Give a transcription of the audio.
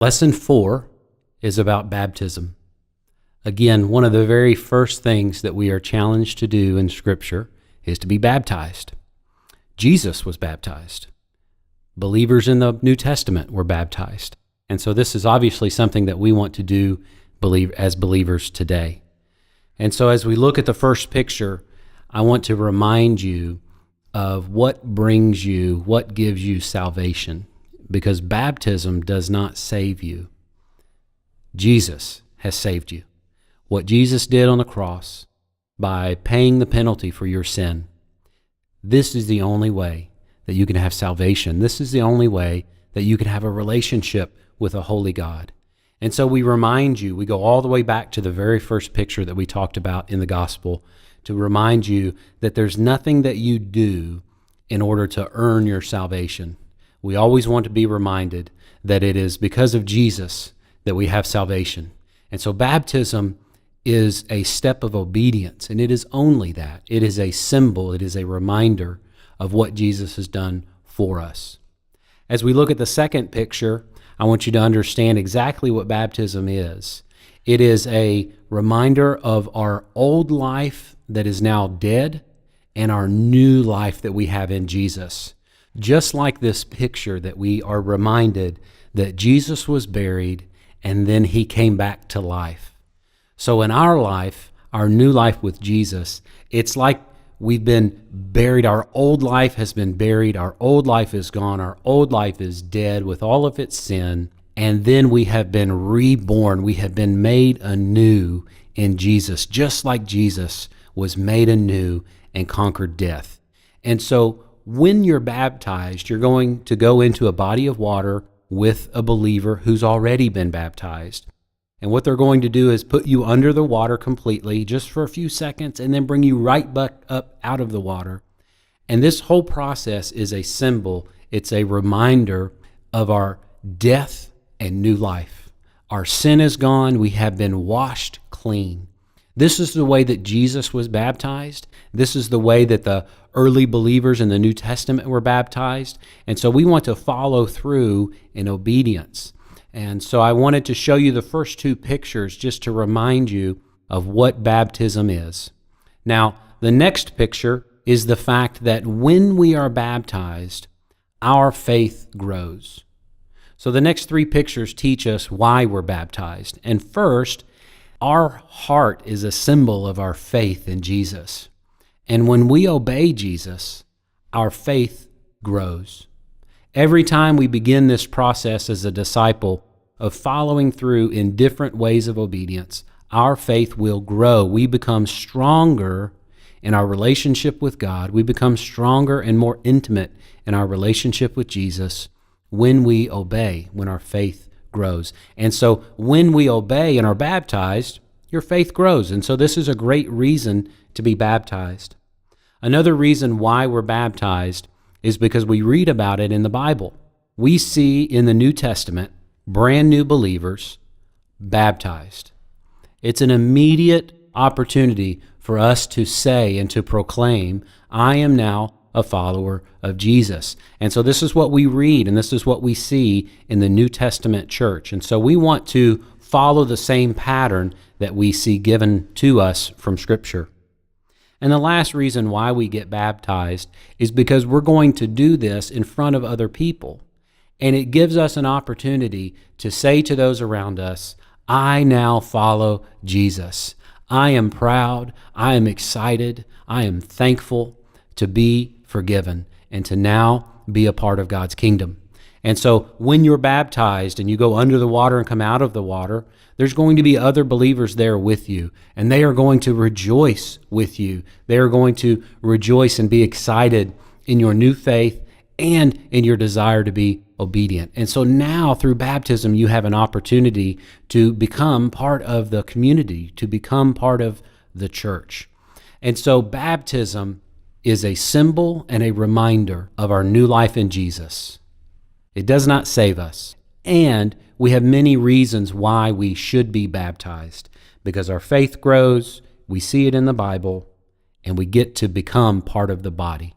Lesson 4 is about baptism. Again, one of the very first things that we are challenged to do in Scripture is to be baptized. Jesus was baptized. Believers in the New Testament were baptized. And so this is obviously something that we want to do as believers today. And so as we look at the first picture, I want to remind you of what brings you, what gives you salvation, because baptism does not save you. Jesus has saved you. What Jesus did on the cross by paying the penalty for your sin, this is the only way that you can have salvation. This is the only way that you can have a relationship with a holy God. And so we remind you, we go all the way back to the very first picture that we talked about in the gospel to remind you that there's nothing that you do in order to earn your salvation. We always want to be reminded that it is because of Jesus that we have salvation. And so baptism is a step of obedience, and it is only that. It is a symbol, it is a reminder of what Jesus has done for us. As we look at the second picture, I want you to understand exactly what baptism is. It is a reminder of our old life that is now dead and our new life that we have in Jesus. Just like this picture that we are reminded that Jesus was buried and then he came back to life. So in our life, our new life with Jesus, it's like we've been buried. Our old life has been buried. Our old life is gone. Our old life is dead with all of its sin. And then we have been reborn. We have been made anew in Jesus, just like Jesus was made anew and conquered death. And so when you're baptized, you're going to go into a body of water with a believer who's already been baptized. And what they're going to do is put you under the water completely, just for a few seconds, and then bring you right back up out of the water. And this whole process is a symbol. It's a reminder of our death and new life. Our sin is gone. We have been washed clean. This is the way that Jesus was baptized. This is the way that the early believers in the New Testament were baptized. And so we want to follow through in obedience. And so I wanted to show you the first two pictures just to remind you of what baptism is. Now, the next picture is the fact that when we are baptized, our faith grows. So the next three pictures teach us why we're baptized. And first, our heart is a symbol of our faith in Jesus. And when we obey Jesus, our faith grows. Every time we begin this process as a disciple of following through in different ways of obedience, our faith will grow. We become stronger in our relationship with God. We become stronger and more intimate in our relationship with Jesus when we obey, when our faith grows. And so when we obey and are baptized, your faith grows. And so this is a great reason to be baptized. Another reason why we're baptized is because we read about it in the Bible. We see in the New Testament brand new believers baptized. It's an immediate opportunity for us to say and to proclaim, I am now a follower of Jesus. And so this is what we read and this is what we see in the New Testament church. And so we want to follow the same pattern that we see given to us from Scripture. And the last reason why we get baptized is because we're going to do this in front of other people. And it gives us an opportunity to say to those around us, I now follow Jesus. I am proud, I am excited, I am thankful to be forgiven and to now be a part of God's kingdom. And so when you're baptized and you go under the water and come out of the water, there's going to be other believers there with you, and they are going to rejoice with you. They are going to rejoice and be excited in your new faith and in your desire to be obedient. And so now through baptism, you have an opportunity to become part of the community, to become part of the church. And so baptism is a symbol and a reminder of our new life in Jesus. It does not save us. And we have many reasons why we should be baptized, because our faith grows, we see it in the Bible, and we get to become part of the body.